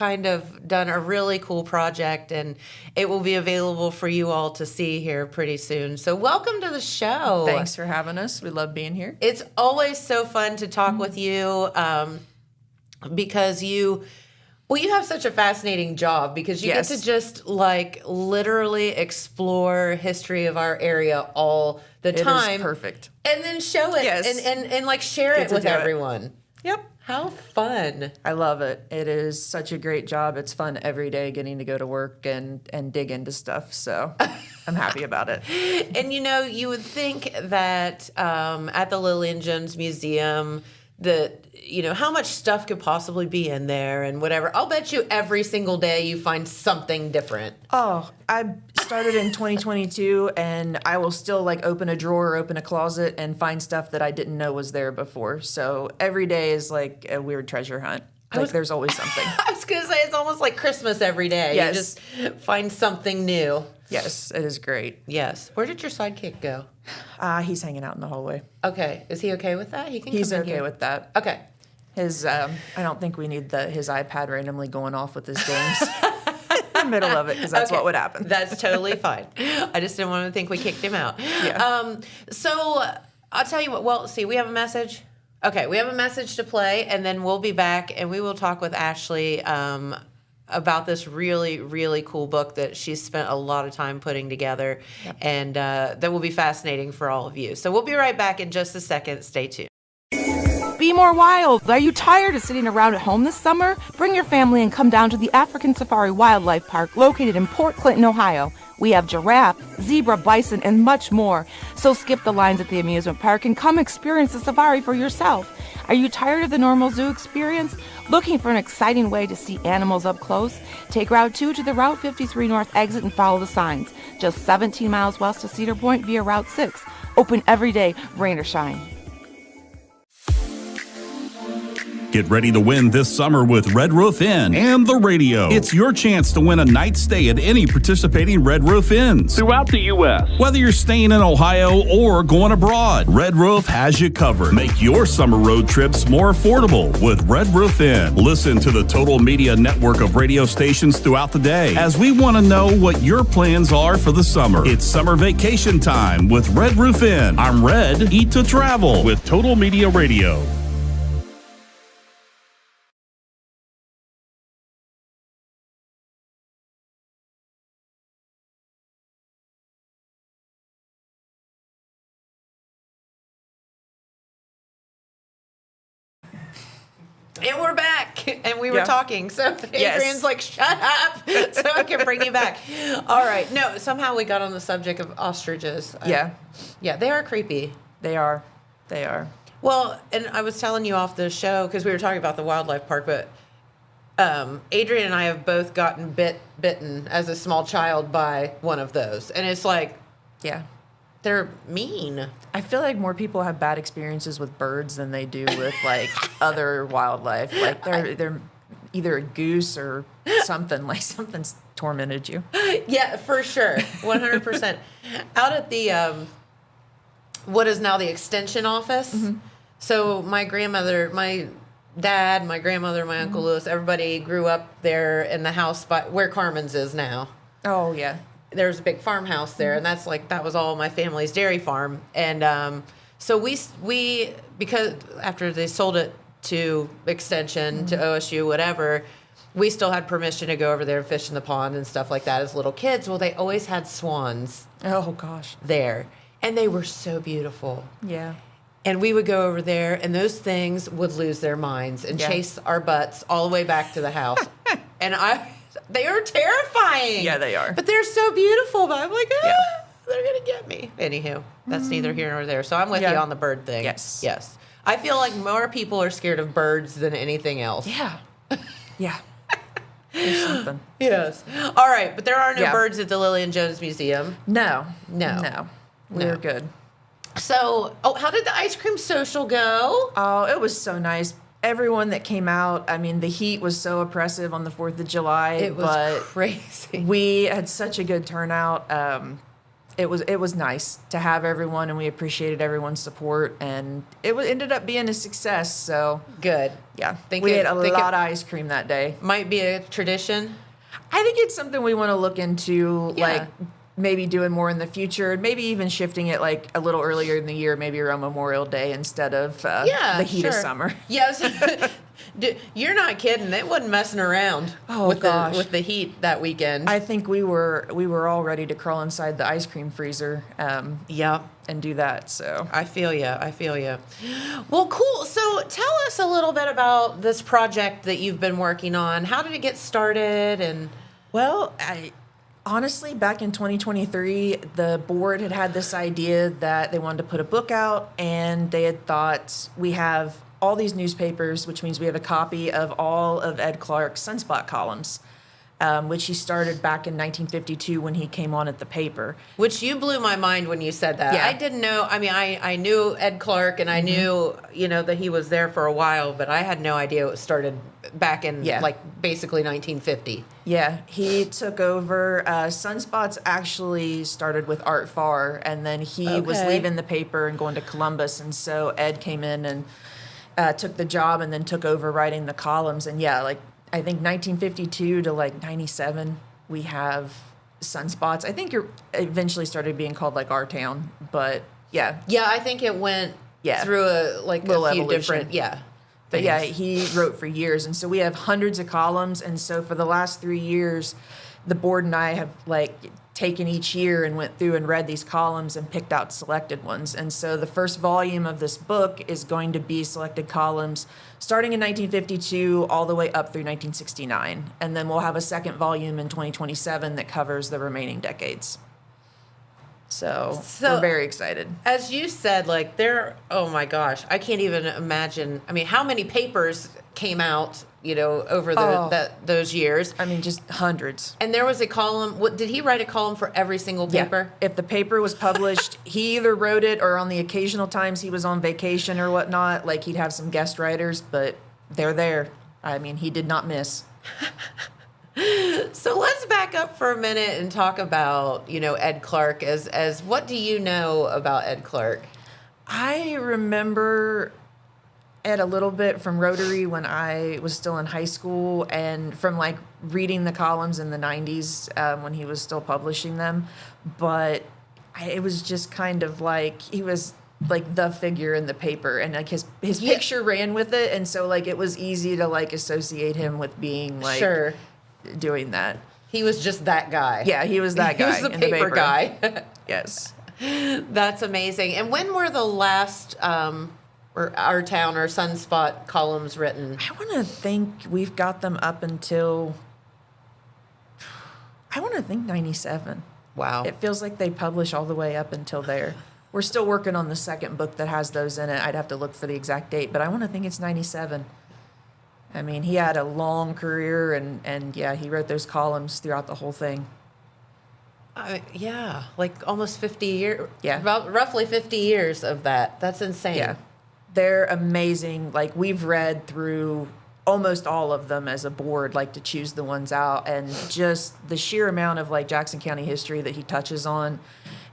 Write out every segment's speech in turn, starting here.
kind of done a really cool project, and it will be available for you all to see here pretty soon. So welcome to the show. Thanks for having us. We love being here. It's always so fun to talk with you because you have such a fascinating job because you get to just like literally explore history of our area all the time. It is perfect. And then show it and like share it with everyone. Yep. How fun. I love it. It is such a great job. It's fun every day getting to go to work and dig into stuff. So I'm happy about it. And you would think that at the Lillian Jones Museum that, how much stuff could possibly be in there and whatever. I'll bet you every single day you find something different. Oh, I started in 2022 and I will still like open a drawer or open a closet and find stuff that I didn't know was there before. So every day is like a weird treasure hunt. There's always something. I was going to say it's almost like Christmas every day. Yes. You just find something new. Yes, it is great. Yes. Where did your sidekick go? He's hanging out in the hallway. Okay. Is he okay with that? He's okay with that. Okay. His I don't think we need his iPad randomly going off with his games in the middle of it because that's what would happen. That's totally fine. I just didn't want to think we kicked him out. Yeah. So I'll tell you what. Well, see, we have a message. Okay, we have a message to play, and then we'll be back, and we will talk with Ashley about this really, really cool book that she's spent a lot of time putting together, and that will be fascinating for all of you. So we'll be right back in just a second. Stay tuned. Be more wild. Are you tired of sitting around at home this summer? Bring your family and come down to the African Safari Wildlife Park located in Port Clinton, Ohio. We have giraffe, zebra, bison, and much more. So skip the lines at the amusement park and come experience the safari for yourself. Are you tired of the normal zoo experience? Looking for an exciting way to see animals up close? Take Route 2 to the Route 53 North exit and follow the signs. Just 17 miles west of Cedar Point via Route 6. Open every day, rain or shine. Get ready to win this summer with Red Roof Inn and the radio. It's your chance to win a night stay at any participating Red Roof Inns throughout the U.S. Whether you're staying in Ohio or going abroad, Red Roof has you covered. Make your summer road trips more affordable with Red Roof Inn. Listen to the Total Media network of radio stations throughout the day as we want to know what your plans are for the summer. It's summer vacation time with Red Roof Inn. I'm Red, eat to travel with Total Media Radio. And we're back, and we were talking, so Adrian's like, shut up, so I can bring you back. All right. No, somehow we got on the subject of ostriches. Yeah, they are creepy. They are. Well, and I was telling you off the show, because we were talking about the wildlife park, but Adrian and I have both gotten bitten as a small child by one of those. And it's like, they're mean. I feel like more people have bad experiences with birds than they do with like other wildlife. Like they're either a goose or something, like something's tormented you. Yeah, for sure. 100%. Out at the what is now the extension office. Mm-hmm. So my grandmother, my dad, my grandmother, my Uncle Louis, everybody grew up there in the house by where Carmen's is now. Oh, yeah. There's a big farmhouse there, and that was all my family's dairy farm. And so we because after they sold it to Extension, to OSU, whatever, we still had permission to go over there and fish in the pond and stuff like that as little kids. Well, they always had swans. Oh, gosh. There. And they were so beautiful. Yeah. And we would go over there, and those things would lose their minds and chase our butts all the way back to the house. And they are terrifying. Yeah, they are. But they're so beautiful. But I'm like, they're going to get me. Anywho, that's neither here nor there. So I'm with you on the bird thing. Yes. Yes. I feel like more people are scared of birds than anything else. Yeah. Yeah. There's something. Yes. All right. But there are no birds at the Lillian Jones Museum. No. We're good. So, how did the ice cream social go? Oh, it was so nice. Everyone that came out, I mean, the heat was so oppressive on the 4th of July. It was crazy. We had such a good turnout. it was nice to have everyone, and we appreciated everyone's support, and it ended up being a success. So Good. yeah, Think we it- had a think lot it- of ice cream that day. Might be a tradition. I think it's something we want to look into, Yeah. like maybe doing more in the future, and maybe even shifting it like a little earlier in the year, maybe around Memorial Day instead of the heat of summer. Yes. You're not kidding. It wasn't messing around Oh, with gosh. the heat that weekend. I think we were all ready to crawl inside the ice cream freezer yeah. and do that. So I feel you. I feel you. Well, cool. So tell us a little bit about this project that you've been working on. How did it get started? And well, honestly, back in 2023, the board had this idea that they wanted to put a book out, and they had thought, we have all these newspapers, which means we have a copy of all of Ed Clark's Sunspot columns, which he started back in 1952 when he came on at the paper. which you blew my mind when you said that. Yeah. I didn't know. I mean, I knew Ed Clark, and I knew, that he was there for a while, but I had no idea it started back in Yeah. like basically 1950. Yeah, he took over. Sunspots actually started with Art Farr, and then he was Okay. leaving the paper and going to Columbus, and so Ed came in and took the job and then took over writing the columns. And yeah, like I think 1952 to like 97, we have Sunspots. I think it eventually started being called like Our Town, but yeah. Yeah, I think it went Yeah. through a Little few evolution. different But yeah, things. he wrote for years, and so we have hundreds of columns. And so for the last 3 years, the board and I have like taken each year and went through and read these columns and picked out selected ones. And so the first volume of this book is going to be selected columns starting in 1952 all the way up through 1969, and then we'll have a second volume in 2027 that covers the remaining decades. So we're very excited. As you said, like oh my gosh, I can't even imagine. I mean, how many papers came out, over those years? I mean, just hundreds. And there was a column. What did he write a column for every single paper? Yeah. If the paper was published, he either wrote it, or on the occasional times he was on vacation or whatnot, like he'd have some guest writers, but they're there. I mean, he did not miss. So let's back up for a minute and talk about, Ed Clark as what do you know about Ed Clark? I remember Ed a little bit from Rotary when I was still in high school, and from like reading the columns in the 90s when he was still publishing them. But it was just kind of like he was like the figure in the paper, and like his picture ran with it, and so like it was easy to like associate him with being like Sure. doing that. He was just that guy. Yeah, he was that guy. He was the in paper the paper guy. Yes. That's amazing. And when were the last or Our Town or Sunspot columns written? I want to think we've got them up until, I want to think 97. Wow. It feels like they publish all the way up until there. We're still working on the second book that has those in it. I'd have to look for the exact date, but I want to think it's 97. I mean, he had a long career, and yeah, he wrote those columns throughout the whole thing. Yeah, like almost 50 years. Yeah. About roughly 50 years of that. That's insane. Yeah. They're amazing. Like, we've read through almost all of them as a board, like to choose the ones out, and just the sheer amount of like Jackson County history that he touches on.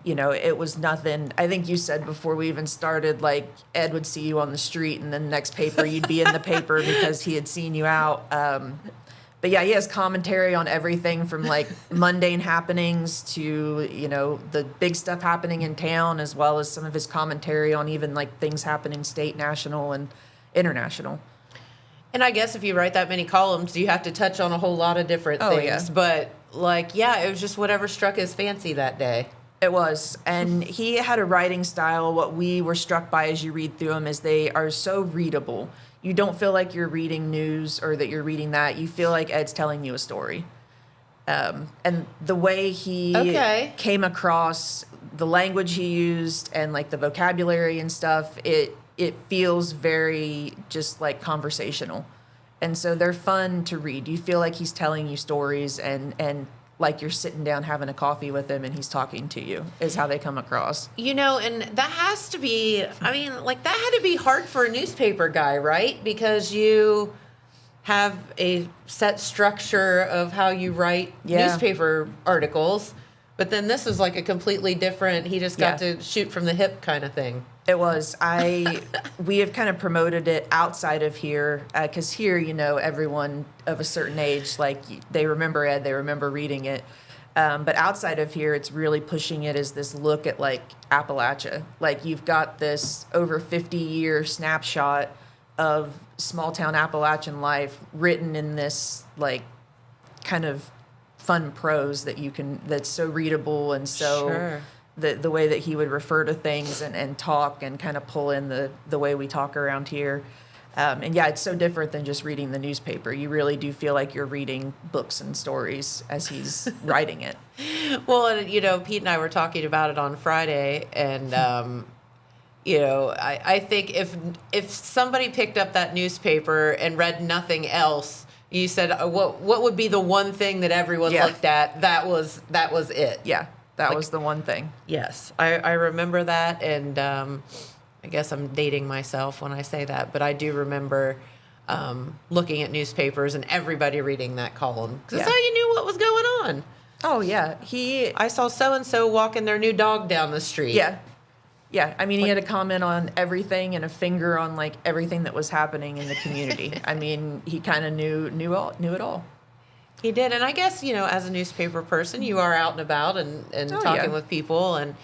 It was nothing. I think you said before we even started, like Ed would see you on the street, and then the next paper you'd be in the paper because he had seen you out. But yeah, he has commentary on everything from like mundane happenings to, the big stuff happening in town, as well as some of his commentary on even like things happening state, national, and international. And I guess if you write that many columns, you have to touch on a whole lot of different things. Yeah. But it was just whatever struck his fancy that day. It was. And he had a writing style. What we were struck by as you read through them is they are so readable. You don't feel like you're reading news or that you're reading that. You feel like Ed's telling you a story. And the way he came across, the language he used, and like the vocabulary and stuff, it feels very just like conversational. And so they're fun to read. You feel like he's telling you stories, and like you're sitting down having a coffee with him and he's talking to you, is how they come across. And that has to be, that had to be hard for a newspaper guy, right? Because you have a set structure of how you write newspaper articles. But then this was like a completely different, he just got to shoot from the hip kind of thing. It was. We have kind of promoted it outside of here, because here, everyone of a certain age, like, they remember Ed, they remember reading it. But outside of here, it's really pushing it as this look at, like, Appalachia. Like, you've got this over 50-year snapshot of small-town Appalachian life written in this, like, kind of fun prose that's so readable and so... Sure. The way that he would refer to things and talk and kind of pull in the way we talk around here. And yeah, it's so different than just reading the newspaper. You really do feel like you're reading books and stories as he's writing it. Well, and, Pete and I were talking about it on Friday, and, I think if somebody picked up that newspaper and read nothing else, you said, what would be the one thing that everyone looked at? That was it. Yeah. That was the one thing. Yes, I remember that, and I guess I'm dating myself when I say that, but I do remember looking at newspapers and everybody reading that column, because that's how you knew what was going on. Oh, yeah. I saw so-and-so walking their new dog down the street. Yeah. Yeah, I mean, he had a comment on everything and a finger on, like, everything that was happening in the community. I mean, he kind of knew it all. He did, and I guess, as a newspaper person, you are out and about and talking with people. And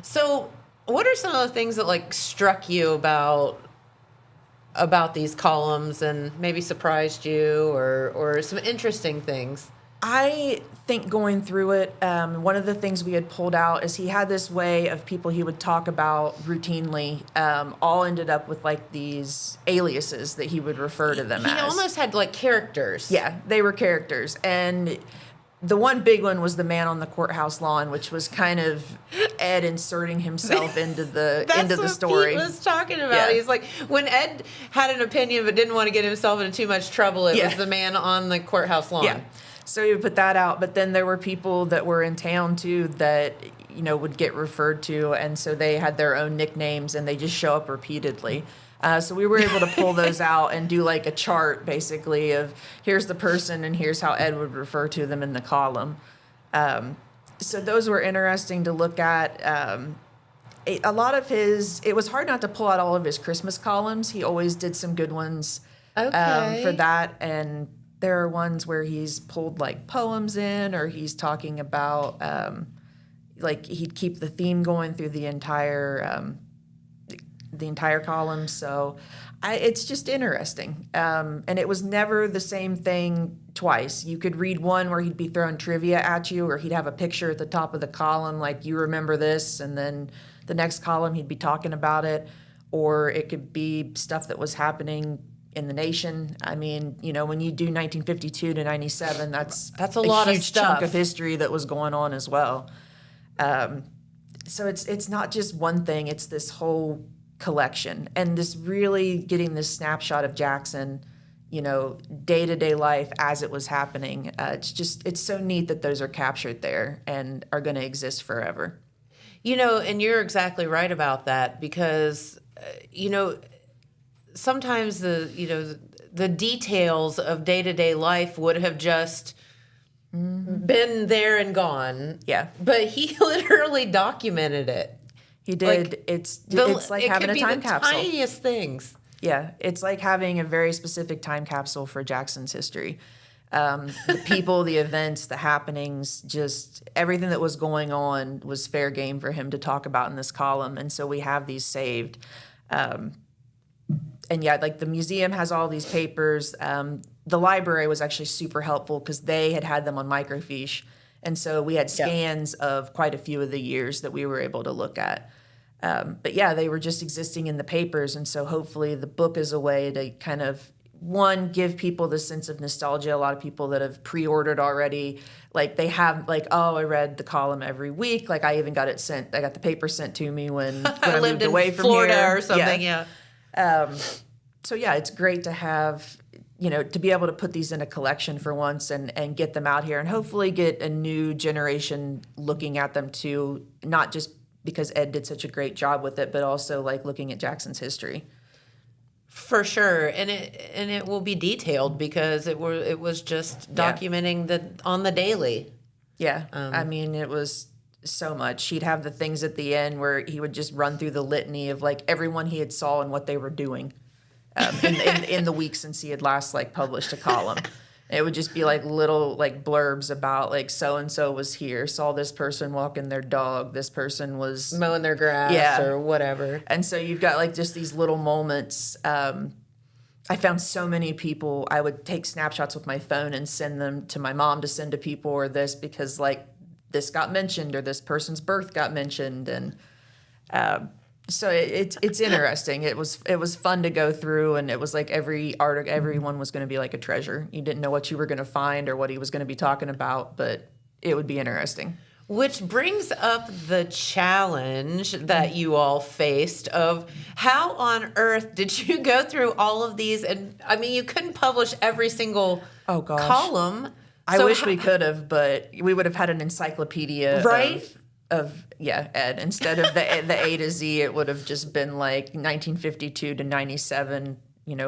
so what are some of the things that, like, struck you about these columns and maybe surprised you or some interesting things? I think going through it, one of the things we had pulled out is he had this way of people he would talk about routinely, all ended up with, like, these aliases that he would refer to them as. He almost had, like, characters. Yeah, they were characters. And the one big one was the man on the courthouse lawn, which was kind of Ed inserting himself into the story. That's what Pete was talking about. Yeah. He's like, when Ed had an opinion but didn't want to get himself into too much trouble, it was the man on the courthouse lawn. Yeah. So he would put that out, but then there were people that were in town too that, would get referred to, and so they had their own nicknames and they just show up repeatedly. So we were able to pull those out and do, like, a chart, basically, of here's the person and here's how Ed would refer to them in the column. So those were interesting to look at. A lot of it was hard not to pull out all of his Christmas columns. He always did some good ones for that, and there are ones where he's pulled, like, poems in, or he's talking about, like, he'd keep the theme going through the entire column. So it's just interesting. And it was never the same thing twice. You could read one where he'd be throwing trivia at you, or he'd have a picture at the top of the column, like, you remember this, and then the next column he'd be talking about it. Or it could be stuff that was happening in the nation. I mean, when you do 1952 to 97, that's a lot huge of stuff. chunk of history that was going on as well. So it's not just one thing; it's this whole collection, and this really getting this snapshot of Jackson, day-to-day life as it was happening. It's so neat that those are captured there and are going to exist forever. And you're exactly right about that, because sometimes the details of day-to-day life would have just been there and gone. Yeah. But he literally documented it. He did. Like, it's like having a time capsule. It could be the tiniest things. Yeah, it's like having a very specific time capsule for Jackson's history. The people, the events, the happenings, just everything that was going on was fair game for him to talk about in this column. And so we have these saved. And yeah, like, the museum has all these papers. The library was actually super helpful because they had them on microfiche. And so we had scans of quite a few of the years that we were able to look at. But yeah, they were just existing in the papers. And so hopefully the book is a way to kind of, one, give people the sense of nostalgia. A lot of people that have pre-ordered already, like, they have, like, oh, I read the column every week. Like, I even got it sent. I got the paper sent to me when I lived moved away in from Florida here. or something. Yeah. So yeah, it's great to have, to be able to put these in a collection for once and get them out here and hopefully get a new generation looking at them too, not just because Ed did such a great job with it, but also, like, looking at Jackson's history. For sure, and it will be detailed because it was just documenting on the daily. Yeah, I mean, it was so much. He'd have the things at the end where he would just run through the litany of like everyone he had saw and what they were doing in the week since he had last like published a column. It would just be like little like blurbs about like so and so was here, saw this person walking their dog, this person was mowing their grass or whatever. And so you've got like just these little moments. I found so many people. I would take snapshots with my phone and send them to my mom to send to people or this because like this got mentioned or this person's birth got mentioned, and so it's interesting. It was fun to go through, and it was like every article, everyone was going to be like a treasure. You didn't know what you were going to find or what he was going to be talking about, but it would be interesting. Which brings up the challenge that you all faced of how on earth did you go through all of these? And I mean, you couldn't publish every single column. I wish we could have, but we would have had an encyclopedia of Ed. Instead of the A to Z, it would have just been like 1952 to 97,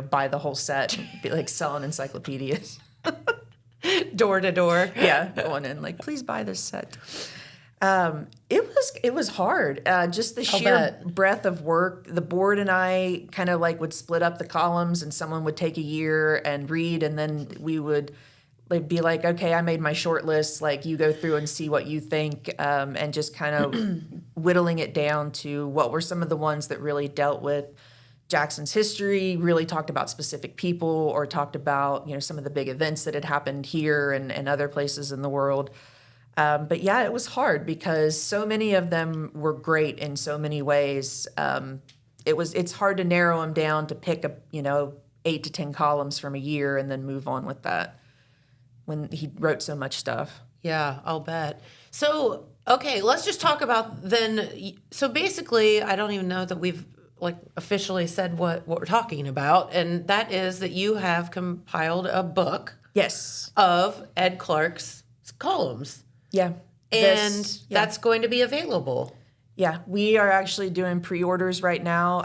buy the whole set, be like selling encyclopedias. Door to door. Yeah, going in like, please buy this set. It was hard. Just the sheer breadth of work. The board and I kind of like would split up the columns, and someone would take a year and read, and then we would like be like, okay, I made my short list. Like you go through and see what you think, and just kind of whittling it down to what were some of the ones that really dealt with Jackson's history, really talked about specific people or talked about, some of the big events that had happened here and other places in the world. But yeah, it was hard because so many of them were great in so many ways. It's hard to narrow them down to pick 8 to 10 columns from a year and then move on with that when he wrote so much stuff. Yeah, I'll bet. So, okay, let's just talk about then. So basically, I don't even know that we've officially said what we're talking about, and that is that you have compiled a book of Ed Clark's columns. Yeah. And that's going to be available. Yeah, we are actually doing pre-orders right now.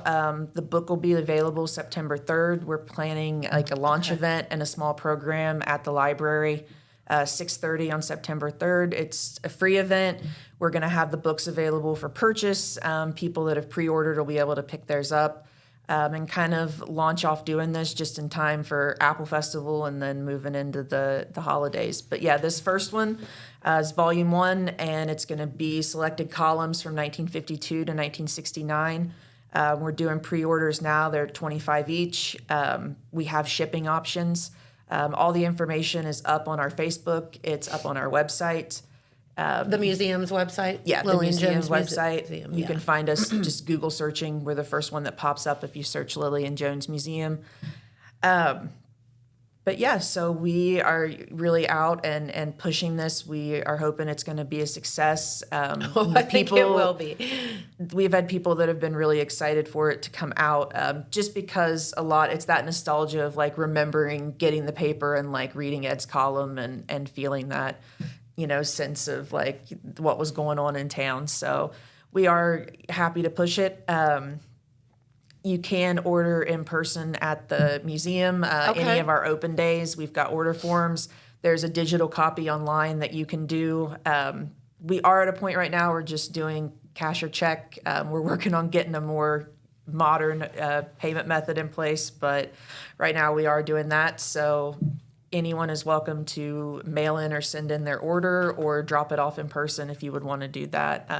The book will be available September 3rd. We're planning a launch event and a small program at the library, 6:30 on September 3rd. It's a free event. We're going to have the books available for purchase. People that have pre-ordered will be able to pick theirs up and kind of launch off doing this just in time for Apple Festival and then moving into the holidays. But yeah, this first one is Volume 1, and it's going to be selected columns from 1952 to 1969. We're doing pre-orders now. They're $25 each. We have shipping options. All the information is up on our Facebook. It's up on our website. The museum's website? Yeah, Lillian the museum's Jones website. Museum, You can find us just Google searching. We're the first one that pops up if you search Lillian Jones Museum. But yeah, so we are really out and pushing this. We are hoping it's going to be a success. I think it will be. We've had people that have been really excited for it to come out just because it's that nostalgia of remembering getting the paper and reading Ed's column and feeling that sense of what was going on in town. So we are happy to push it. You can order in person at the museum, any of our open days. We've got order forms. There's a digital copy online that you can do. We are at a point right now, we're just doing cash or check. We're working on getting a more modern payment method in place, but right now we are doing that. So anyone is welcome to mail in or send in their order or drop it off in person if you would want to do that.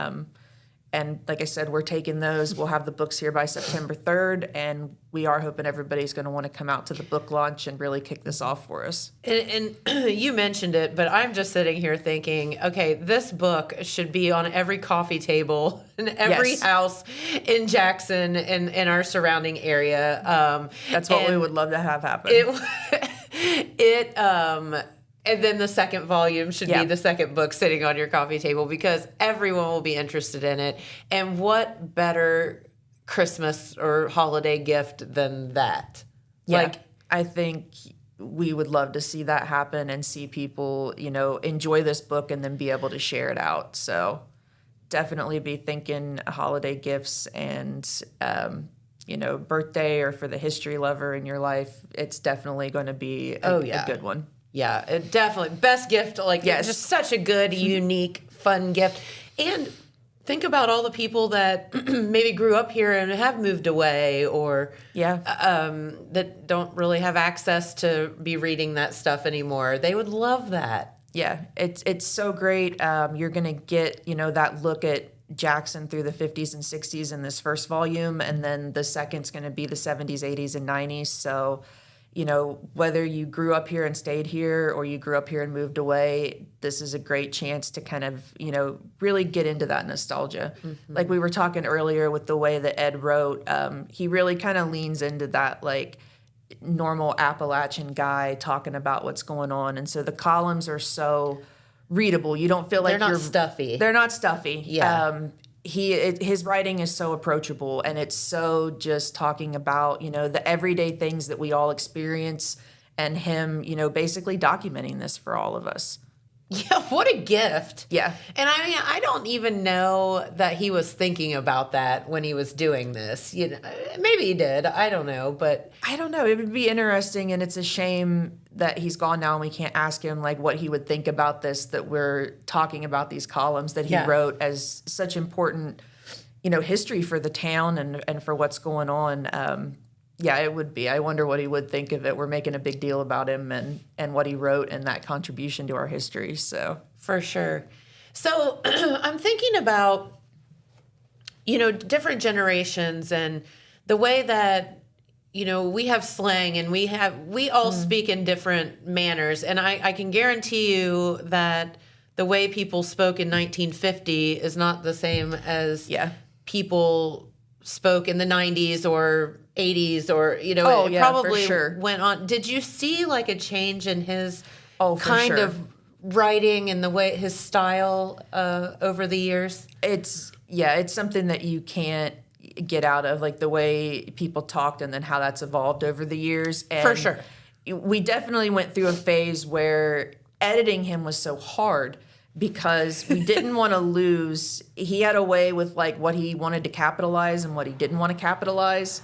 And like I said, we're taking those. We'll have the books here by September 3rd, and we are hoping everybody's going to want to come out to the book launch and really kick this off for us. And you mentioned it, but I'm just sitting here thinking, okay, this book should be on every coffee table in every house in Jackson and in our surrounding area. That's what we would love to have happen. And then the second volume should be the second book sitting on your coffee table because everyone will be interested in it. And what better Christmas or holiday gift than that? Yeah, I think we would love to see that happen and see people, enjoy this book and then be able to share it out. So definitely be thinking holiday gifts and, birthday or for the history lover in your life. It's definitely going to be a good one. Yeah, it definitely. Best gift, just such a good, unique, fun gift. And think about all the people that maybe grew up here and have moved away, or that don't really have access to be reading that stuff anymore. They would love that. Yeah, it's so great. You're going to get, that look at Jackson through the 50s and 60s in this first volume, and then the second's going to be the 70s, 80s, and 90s. So, whether you grew up here and stayed here or you grew up here and moved away, this is a great chance to kind of, really get into that nostalgia. Mm-hmm. Like we were talking earlier with the way that Ed wrote, he really kind of leans into that, like, normal Appalachian guy talking about what's going on. And so the columns are so readable. You don't feel like they're not stuffy. They're not stuffy. Yeah. His writing is so approachable, and it's so just talking about, the everyday things that we all experience, and him, basically documenting this for all of us. Yeah, what a gift. Yeah. And I mean, I don't even know that he was thinking about that when he was doing this. Maybe he did. I don't know, but I don't know. It would be interesting, and it's a shame that he's gone now and we can't ask him like what he would think about this, that we're talking about these columns that he wrote as such important, history for the town and for what's going on. Yeah, it would be. I wonder what he would think of it. We're making a big deal about him and what he wrote and that contribution to our history. So for sure. So I'm thinking about, different generations and the way that, we have slang and we all speak in different manners. And I can guarantee you that the way people spoke in 1950 is not the same as people spoke in the 90s or 80s, or it probably went on. Did you see like a change in his kind of writing and the way his style over the years? It's something that you can't get out of, like the way people talked and then how that's evolved over the years. And for sure, we definitely went through a phase where editing him was so hard, because we didn't want to lose. He had a way with like what he wanted to capitalize and what he didn't want to capitalize.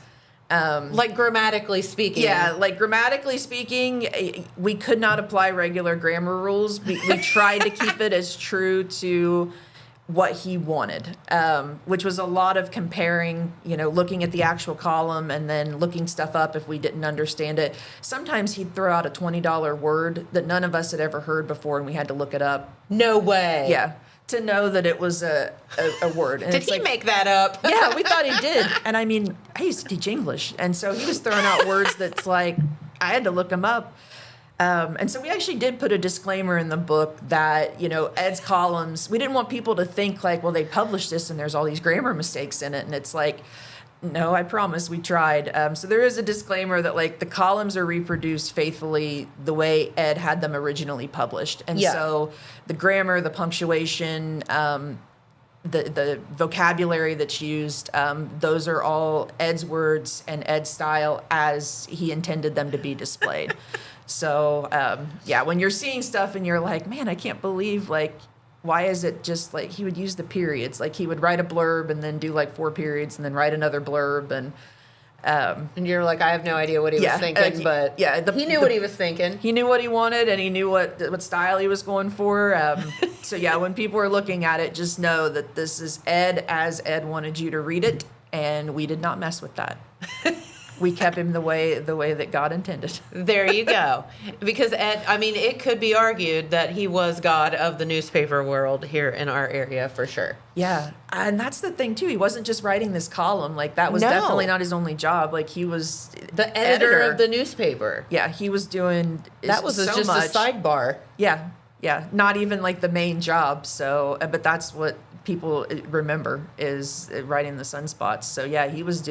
Like grammatically speaking. Yeah, like grammatically speaking, we could not apply regular grammar rules. We tried to keep it as true to what he wanted, which was a lot of comparing, looking at the actual column and then looking stuff up if we didn't understand it. Sometimes he'd throw out a $20 word that none of us had ever heard before, and we had to look it up. No way. Yeah. To know that it was a word. And did he make that up? Yeah, we thought he did. And I mean, I used to teach English, and so he was throwing out words that's like, I had to look them up. And so we actually did put a disclaimer in the book that, Ed's columns, we didn't want people to think like, well, they published this and there's all these grammar mistakes in it. And it's like, no, I promise we tried. So there is a disclaimer that like the columns are reproduced faithfully the way Ed had them originally published. And so the grammar, the punctuation, the vocabulary that's used, those are all Ed's words and Ed's style as he intended them to be displayed. So, when you're seeing stuff and you're like, man, I can't believe, like, why is it just, like, he would use the periods. Like, he would write a blurb and then do, like, 4 periods and then write another blurb. And you're like, I have no idea what he was thinking, but he knew what he was thinking. He knew what he wanted, and he knew what style he was going for. So, when people are looking at it, just know that this is Ed as Ed wanted you to read it, and we did not mess with that. We kept him the way that God intended. There you go. Because Ed, I mean, it could be argued that he was God of the newspaper world here in our area for sure. Yeah. And that's the thing, too. He wasn't just writing this column. Like, that was definitely not his only job. Like, he was the editor of the newspaper. Yeah, he was doing that was so just much. a sidebar. Yeah. Yeah. Not even, like, the main job. So, but that's what people remember is writing the sunspots. So, yeah, he was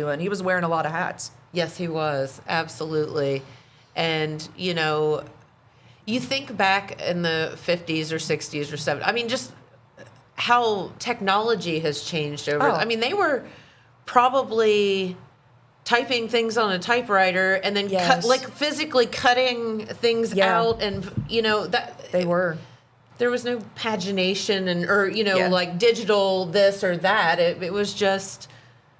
wearing a lot of hats. Yes, he was. Absolutely. And, you think back in the 50s or 60s or 70s, I mean, just how technology has changed over. I mean, they were probably typing things on a typewriter and then physically cutting things out. And, that they were. There was no pagination like digital this or that. It was just...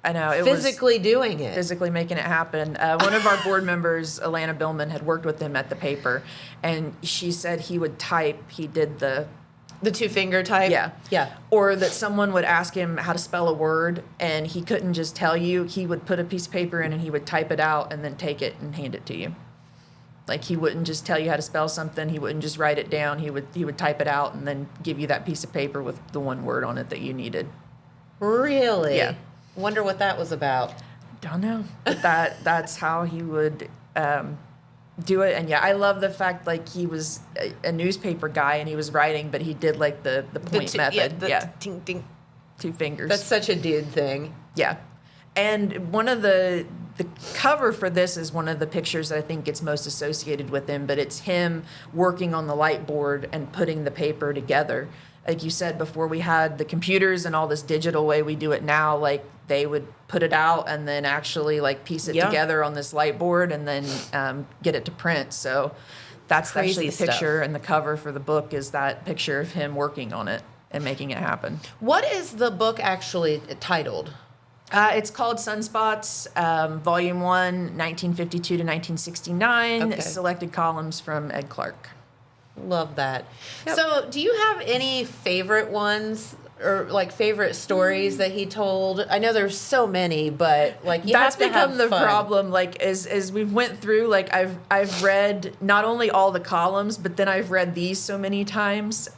I know. It physically doing it. Physically making it happen. One of our board members, Alana Billman, had worked with him at the paper, and she said he would type. He did the The two finger type? Yeah. Yeah. Or that someone would ask him how to spell a word and he couldn't just tell you. He would put a piece of paper in and he would type it out and then take it and hand it to you. Like, he wouldn't just tell you how to spell something. He wouldn't just write it down. He would type it out and then give you that piece of paper with the one word on it that you needed. Really? Yeah. Wonder what that was about. Don't know. But that's how he would do it. And yeah, I love the fact, like, he was a newspaper guy and he was writing, but he did like the point method. Yeah, ting, ting. Two fingers. That's such a dude thing. Yeah. And one of the cover for this is one of the pictures that I think gets most associated with him, but it's him working on the light board and putting the paper together. Like you said, before we had the computers and all this digital way we do it now, like, they would put it out and then actually, like, piece it together on this light board and then get it to print. So that's Crazy actually the stuff. picture, and the cover for the book is that picture of him working on it and making it happen. What is the book actually titled? It's called Sunspots, Volume 1, 1952 to 1969, Okay. selected columns from Ed Clark. Love that. Yep. So, do you have any favorite ones or like favorite stories that he told? I know there's so many, but like That's have to become have the fun. problem. Like, as we've went through, like, I've read not only all the columns, but then I've read these so many times.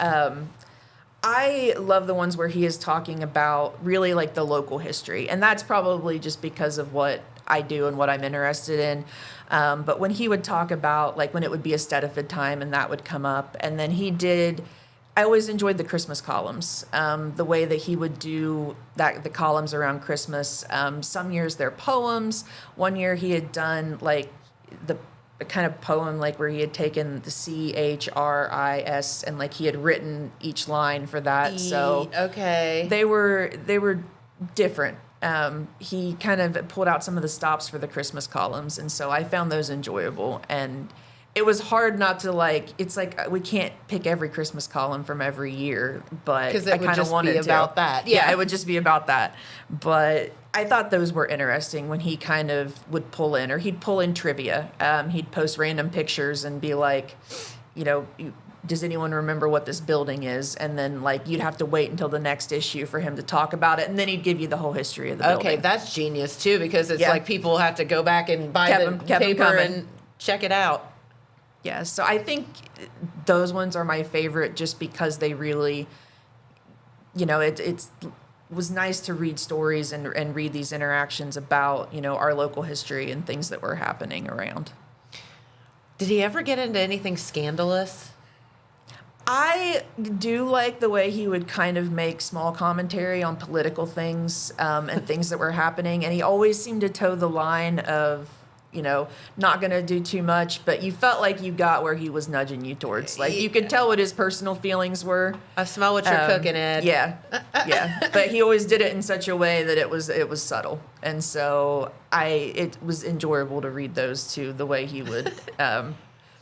I love the ones where he is talking about really, like, the local history, and that's probably just because of what I do and what I'm interested in. But when he would talk about, like, when it would be a Stediford time and that would come up, and then I always enjoyed the Christmas columns, the way that he would do the columns around Christmas. Some years they're poems. One year he had done, like, the kind of poem, like, where he had taken the CHRIS and, like, he had written each line for that. So okay, they were different. He kind of pulled out some of the stops for the Christmas columns, and so I found those enjoyable. And it was hard not to, like, it's like we can't pick every Christmas column from every year, but 'Cause it I would kind of just wanted be to. about that. Yeah, Yeah. it would just be about that. But I thought those were interesting when he kind of would pull in, or he'd pull in trivia. He'd post random pictures and be like, does anyone remember what this building is? And then, like, you'd have to wait until the next issue for him to talk about it, and then he'd give you the whole history of the building. Okay, that's genius too, because it's Yeah. like people have to go back and buy Kept the 'em paper coming. and check it out. Yeah, so I think those ones are my favorite just because they really, it was nice to read stories and read these interactions about, our local history and things that were happening around. Did he ever get into anything scandalous? I do like the way he would kind of make small commentary on political things and things that were happening, and he always seemed to toe the line of, not going to do too much, but you felt like you got where he was nudging you towards. Like, you could tell what his personal feelings were. I smell what you're cooking, Ed. Yeah, yeah. But he always did it in such a way that it was subtle, and so it was enjoyable to read those too. The way he would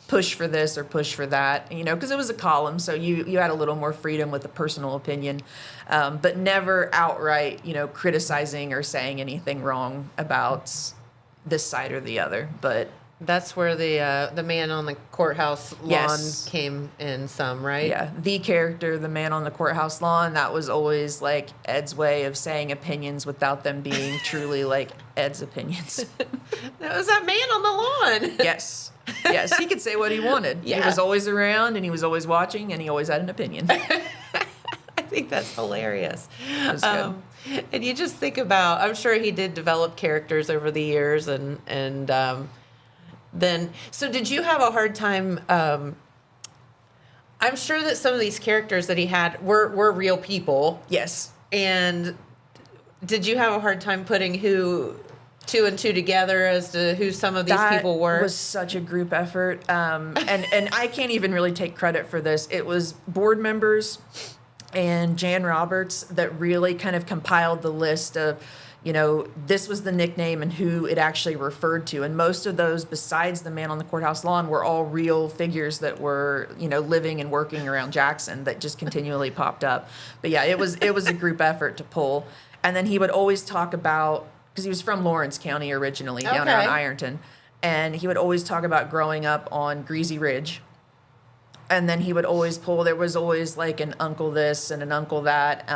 push for this or push for that, because it was a column, so you had a little more freedom with a personal opinion, but never outright, criticizing or saying anything wrong about this side or the other. But That's where the man on the courthouse lawn Yes. came in some, right? yeah, the character, the man on the courthouse lawn, that was always, like, Ed's way of saying opinions without them being truly, like, Ed's opinions. That was that man on the lawn. Yes. Yes, he could say what he wanted. Yeah. He was always around, and he was always watching, and he always had an opinion. I think that's hilarious. That's good. And you just think about, I'm sure he did develop characters over the years, and then, so did you have a hard time, I'm sure that some of these characters that he had were real people, Yes. and did you have a hard time putting two and two together as to who some of these people were? That was such a group effort. And I can't even really take credit for this. It was board members and Jan Roberts that really kind of compiled the list of, this was the nickname and who it actually referred to. And most of those, besides the man on the courthouse lawn, were all real figures that were, living and working around Jackson that just continually popped up. But yeah, it was a group effort to pull. And then he would always talk about, because he was from Lawrence County originally, down Okay. around Ironton, and he would always talk about growing up on Greasy Ridge. And then he would always pull. There was always like an uncle this and an uncle that.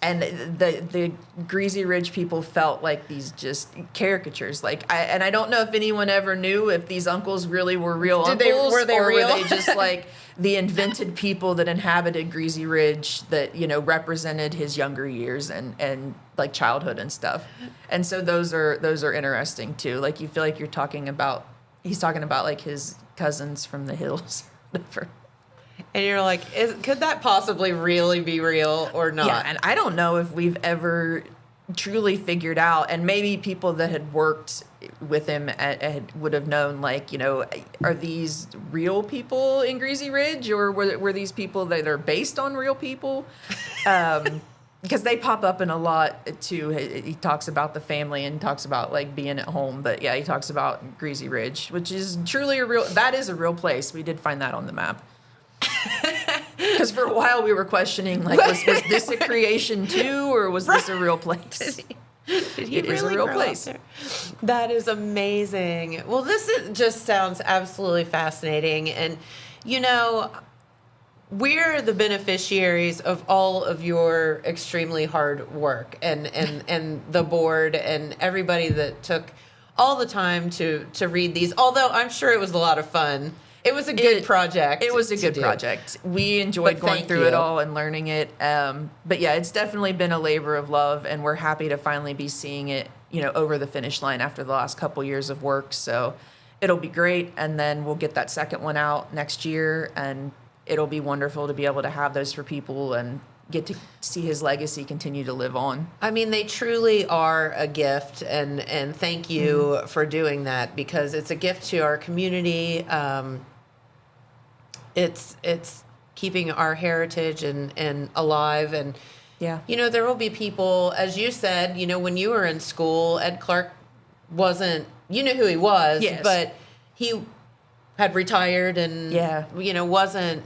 And the Greasy Ridge people felt like these just caricatures. I don't know if anyone ever knew if these uncles really were real uncles, were they or real? were they just like the invented people that inhabited Greasy Ridge that, you know, represented his younger years and like childhood and stuff. And so those are interesting too. Like you feel like he's talking about like his cousins from the hills. And you're like, could that possibly really be real or not? Yeah, and I don't know if we've ever truly figured out, and maybe people that had worked with him would have known, like, you know, are these real people in Greasy Ridge, or were these people that are based on real people? Because they pop up in a lot, too. He talks about the family and talks about, like, being at home. But, yeah, he talks about Greasy Ridge, which is truly a real place. We did find that on the map. Because for a while we were questioning, like, was this a creation too, or was this a real place? Did he It is a really real grow place. up there? That is amazing. Well, just sounds absolutely fascinating. And, you know, we're the beneficiaries of all of your extremely hard work, and the board and everybody that took all the time to read these. Although I'm sure it was a lot of fun. It was a good project. It was a good project. We enjoyed going through it all and learning it. But yeah, it's definitely been a labor of love, and we're happy to finally be seeing it, you know, over the finish line after the last couple years of work. So it'll be great, and then we'll get that second one out next year, and it'll be wonderful to be able to have those for people and get to see his legacy continue to live on. I mean, they truly are a gift, and thank you for doing that, because it's a gift to our community. It's keeping our heritage and alive, and Yeah. you know, there will be people, as you said, you know, when you were in school, Ed Clark wasn't, you knew who he was, Yes. but he had retired and Yeah. you know, wasn't,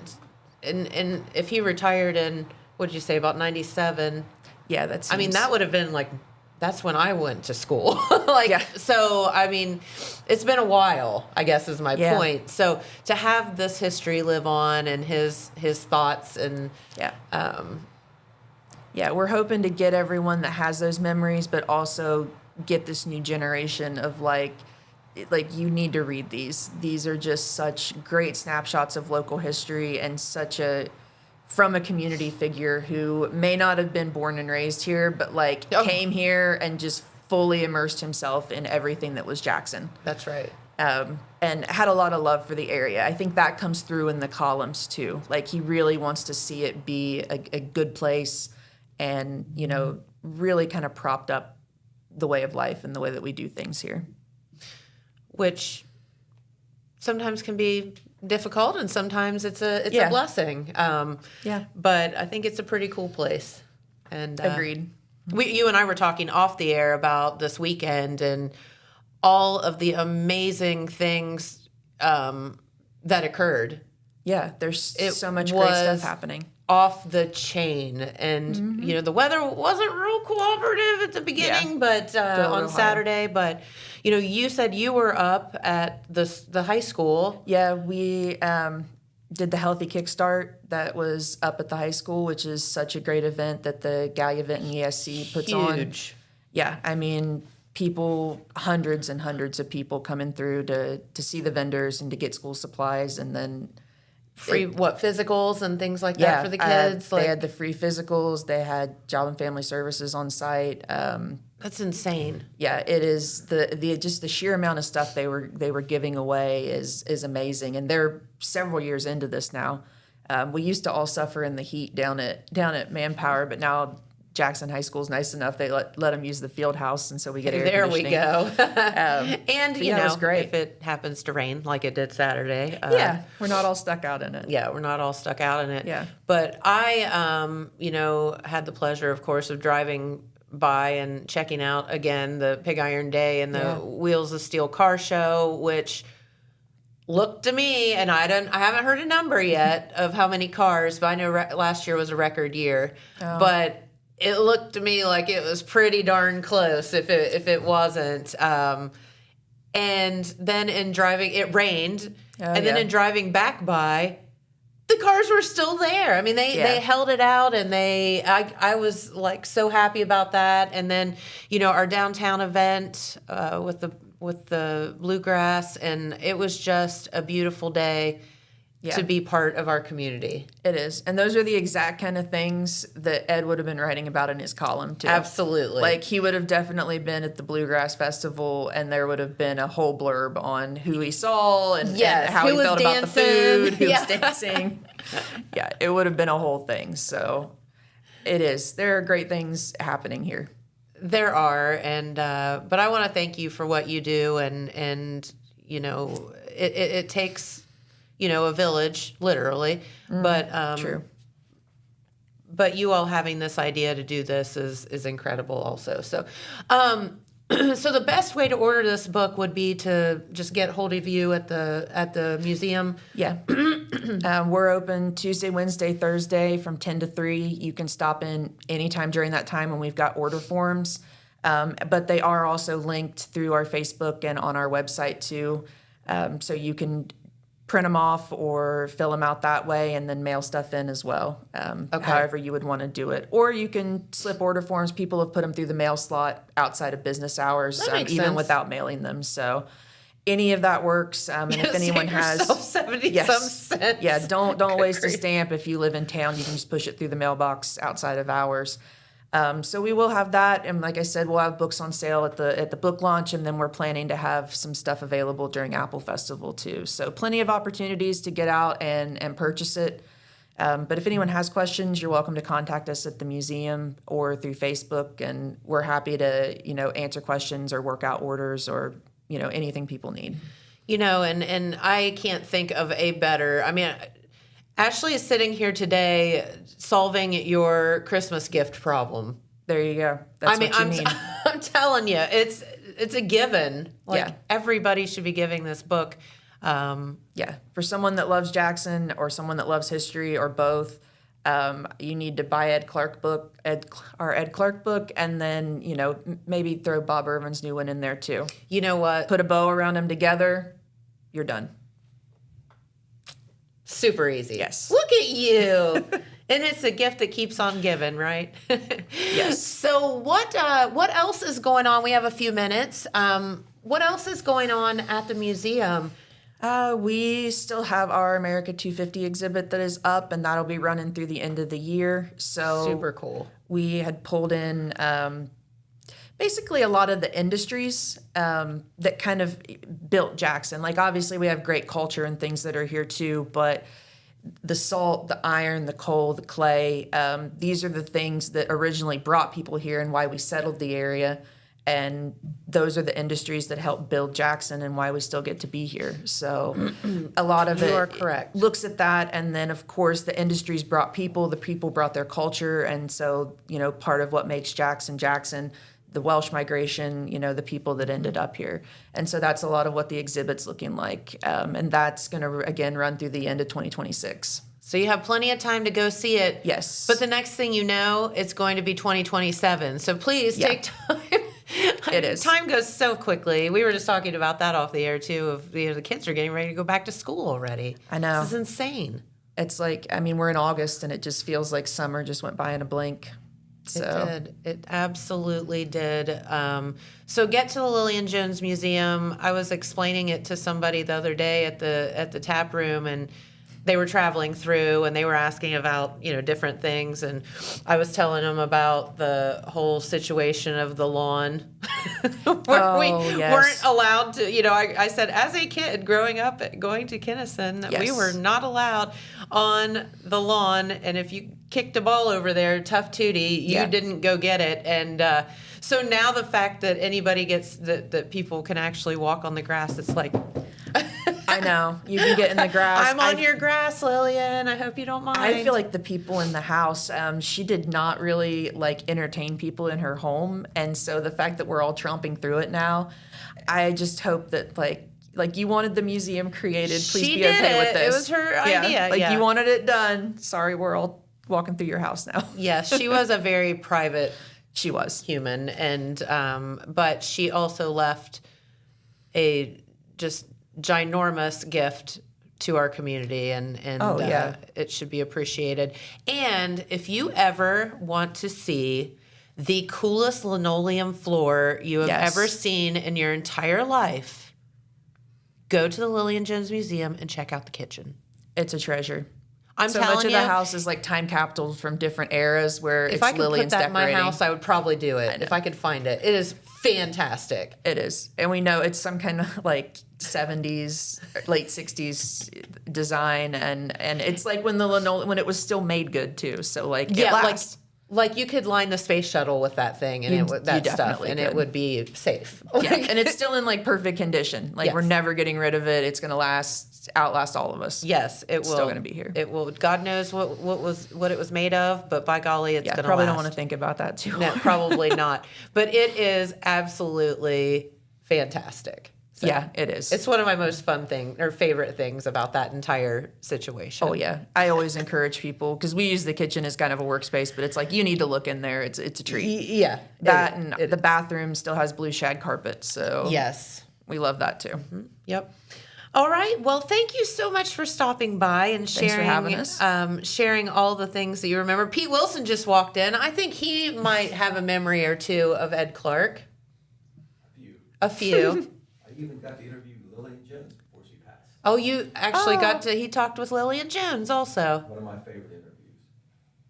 and if he retired in, what did you say, about 97? Yeah, that's. I mean, that would have been like, that's when I went to school. Yeah. So, I mean, it's been a while, I guess is my Yeah. point. So to have this history live on, and his thoughts, and Yeah, we're hoping to get everyone that has those memories, but also get this new generation of like you need to read these. These are just such great snapshots of local history, and from a community figure who may not have been born and raised here, but like came here and just fully immersed himself in everything that was Jackson. That's right. And had a lot of love for the area. I think that comes through in the columns too. Like, he really wants to see it be a good place, and, you know, really kind of propped up the way of life and the way that we do things here. Which sometimes can be difficult, and sometimes it's a Yeah. blessing. Yeah. But I think it's a pretty cool place. And Agreed. You and I were talking off the air about this weekend and all of the amazing things that occurred. Yeah, there's so much great was stuff happening. Off the chain, and you know, the weather wasn't real cooperative at the beginning, but on real Saturday. But you know, you said you were up at the high school. Yeah, we did the Healthy Kickstart that was up at the high school, which is such a great event that the Gallivant and ESC puts on. Huge. Yeah, I mean, hundreds and hundreds of people coming through to see the vendors and to get school supplies, and then Free physicals and things like that for the kids. They had the free physicals. They had Job and Family Services on site. That's insane. Yeah, it is just the sheer amount of stuff they were giving away is amazing, and they're several years into this now. We used to all suffer in the heat down at Manpower, but now Jackson High School is nice enough. They let them use the field house, and so we get air There we conditioning. go. And you yeah, it know, was great. if it happens to rain like it did Saturday, Yeah, we're not all stuck out in it. yeah, we're not all stuck out in it. Yeah. But I, you know, had the pleasure, of course, of driving by and checking out again the Pig Iron Day and the Wheels of Steel car show, which looked to me, and I haven't heard a number yet of how many cars, but I know last year was a record year. Oh. But it looked to me like it was pretty darn close if it wasn't. And then in driving, it rained. And then in driving back by, the cars were still there. I mean, they held it out, and I was like so happy about that. And then, our downtown event with the bluegrass, and it was just a beautiful day to be part of our community. It is. And those are the exact kind of things that Ed would have been writing about in his column, too. Absolutely. Like, he would have definitely been at the Bluegrass Festival, and there would have been a whole blurb on who he saw and how he felt about the food, who was dancing. Yeah, it would have been a whole thing. So it is. There are great things happening here. There are. And but I want to thank you for what you do. And it takes... a village, literally. But true. But you all having this idea to do this is incredible also. So so the best way to order this book would be to just get hold of you at the museum. Yeah. We're open Tuesday, Wednesday, Thursday from 10 to 3. You can stop in anytime during that time, and we've got order forms. But they are also linked through our Facebook and on our website too. So you can print them off or fill them out that way and then mail stuff in as well, however you would want to do it. Or you can slip order forms. People have put them through the mail slot outside of business hours, even sense. without mailing them. So any of that works. And if anyone has 70 some cents. Yeah, don't waste a stamp. If you live in town, you can just push it through the mailbox outside of hours. So we will have that, and like I said, we'll have books on sale at the book launch, and then we're planning to have some stuff available during Apple Festival too. So plenty of opportunities to get out and purchase it. But if anyone has questions, you're welcome to contact us at the museum or through Facebook, and we're happy to answer questions or work out orders or anything people need. And I can't think of a better. I mean, Ashley is sitting here today solving your Christmas gift problem. There you go. That's what you need. I'm telling you, it's a given. Everybody should be giving this book. For someone that loves Jackson or someone that loves history or both, you need to buy Ed Clark book, our Ed Clark book, and then maybe throw Bob Irvin's new one in there too. You know what? Put a bow around them together. You're done. Super easy. Yes. Look at you. And it's a gift that keeps on giving, right? Yes. So what else is going on? We have a few minutes. What else is going on at the museum? We still have our America 250 exhibit that is up, and that'll be running through the end of the year. So super cool. We had pulled in basically a lot of the industries that kind of built Jackson. Like, obviously, we have great culture and things that are here too, but the salt, the iron, the coal, the clay, these are the things that originally brought people here and why we settled the area. And those are the industries that helped build Jackson and why we still get to be here. So a lot of you are correct. Looks at that. And then, of course, the industries brought people, the people brought their culture. And so, part of what makes Jackson, the Welsh migration, the people that ended up here. And so that's a lot of what the exhibit's looking like. And that's going to, again, run through the end of 2026. So you have plenty of time to go see it. Yes. But the next thing you know, it's going to be 2027. So please take time. It is. Time goes so quickly. We were just talking about that off the air, too, of the kids are getting ready to go back to school already. I know. This is insane. It's like, we're in August, and it just feels like summer just went by in a blink. So. It did. It absolutely did. So get to the Lillian Jones Museum. I was explaining it to somebody the other day at the tap room, and they were traveling through, and they were asking about different things, and I was telling them about the whole situation of the lawn, where we weren't allowed to. I said, as a kid growing up going to Kinnison, we were not allowed on the lawn, and if you kicked a ball over there, tough tootie, you didn't go get it. And so now the fact that anybody gets that people can actually walk on the grass, it's like. I know. You can get in the grass. I'm on your grass, Lillian. I hope you don't mind. I feel like the people in the house, she did not really entertain people in her home. And so the fact that we're all tromping through it now, I just hope that you wanted the museum created. Please be okay with this. It was her idea. You wanted it done. Sorry, we're all walking through your house now. Yes, she was a very private she was human. And but she also left a just ginormous gift to our community, and it should be appreciated. And if you ever want to see the coolest linoleum floor you have ever seen in your entire life, go to the Lillian Jones Museum and check out the kitchen. It's a treasure. I'm so telling much of you, the house is like time capsules from different eras where if it's I could Lillian's put that decorating. in my house, I would probably do it if I could find it. It is fantastic. It is. And we know it's some kind of like 70s, late 60s design. And it's like when the linoleum, when it was still made good too. So like, it lasts. Like you could line the space shuttle with that thing and it would be safe. Yeah, and it's still in like perfect condition. Like we're never getting rid of it. It's going to outlast all of us. Yes, it will. It's still going to be here. It will. God knows what it was made of, but by golly, it's going to last. Probably don't want to think about that too. No, probably not. But it is absolutely fantastic. So yeah, it is. It's one of my most favorite things about that entire situation. Oh yeah, I always encourage people because we use the kitchen as kind of a workspace, but it's like you need to look in there. It's a treat. Yeah, the bathroom still has blue shag carpet, so yes, we love that too. Mm-hmm. Yep. All right. Well, thank you so much for stopping by and sharing. Thanks for having us. Sharing all the things that you remember. Pete Wilson just walked in. I think he might have a memory or two of Ed Clark. A few. I even got to interview Lillian Jones before she passed. Oh, you actually he talked with Lillian Jones also. One of my favorite interviews.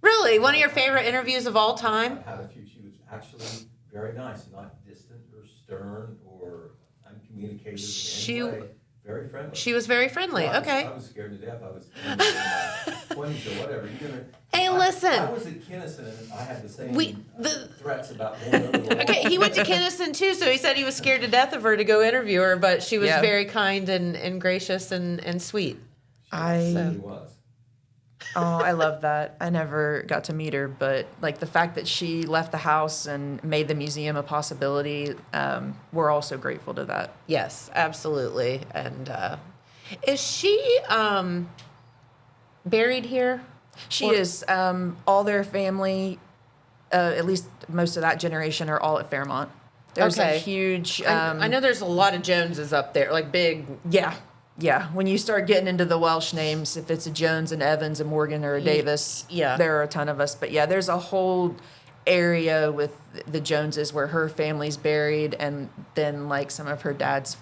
Really? One of your favorite interviews of all time? I had a few. She was actually very nice, not distant or stern or uncommunicative in any way. Very friendly. She was very friendly. Okay. I was scared to death. I was in my 20s or whatever. Hey, listen. I was at Kinnison and I had the same threats about going over the wall. Okay, he went to Kinnison too, so he said he was scared to death of her to go interview her, but she was very kind and gracious and sweet. She was. Oh, I love that. I never got to meet her, but like the fact that she left the house and made the museum a possibility, we're all so grateful to that. Yes, absolutely. And is she buried here? She is. All their family, at least most of that generation, are all at Fairmont. There's a huge... I know there's a lot of Joneses up there, like big... Yeah, when you start getting into the Welsh names, if it's a Jones and Evans, a Morgan, or a Davis, there are a ton of us. But yeah, there's a whole area with the Joneses where her family's buried, and then like some of her dad's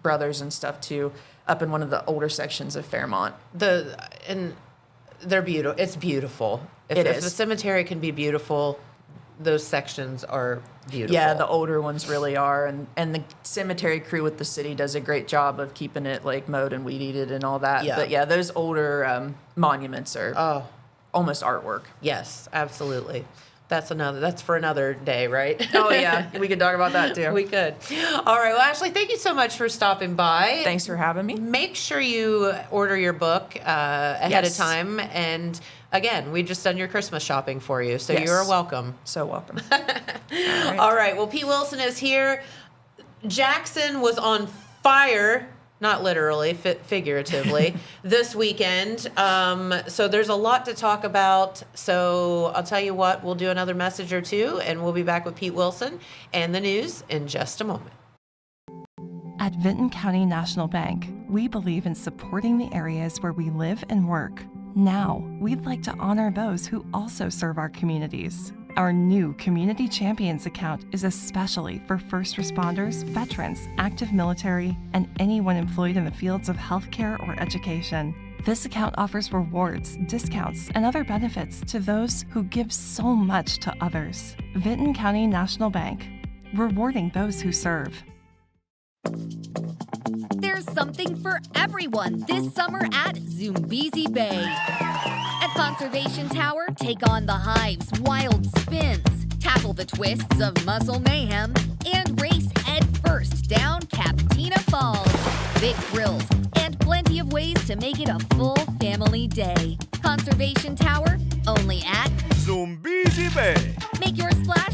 brothers and stuff too, up in one of the older sections of Fairmont. And they're beautiful. It's beautiful. If the cemetery can be beautiful, those sections are beautiful. Yeah, the older ones really are, and the cemetery crew with the city does a great job of keeping it like mowed and weed eated and all that. Yeah. But yeah, those older monuments are almost artwork. Yes, absolutely. That's for another day, right? Oh yeah, we could talk about that too. We could. All right. Well, Ashley, thank you so much for stopping by. Thanks for having me. Make sure you order your book ahead of time. And again, we just done your Christmas shopping for you, so you're welcome. So welcome. All right. Well, Pete Wilson is here. Jackson was on fire. Not literally, figuratively, this weekend. So there's a lot to talk about. So I'll tell you what, we'll do another message or two, and we'll be back with Pete Wilson and the news in just a moment. At Vinton County National Bank, we believe in supporting the areas where we live and work. Now, we'd like to honor those who also serve our communities. Our new Community Champions account is especially for first responders, veterans, active military, and anyone employed in the fields of healthcare or education. This account offers rewards, discounts, and other benefits to those who give so much to others. Vinton County National Bank, rewarding those who serve. There's something for everyone this summer at Zoombezi Bay. At Conservation Tower, take on the hive's wild spins, tackle the twists of muscle mayhem, and race head first down Captina Falls. Big thrills and plenty of ways to make it a full family day. Conservation Tower, only at Zoombezi Bay. Make your splash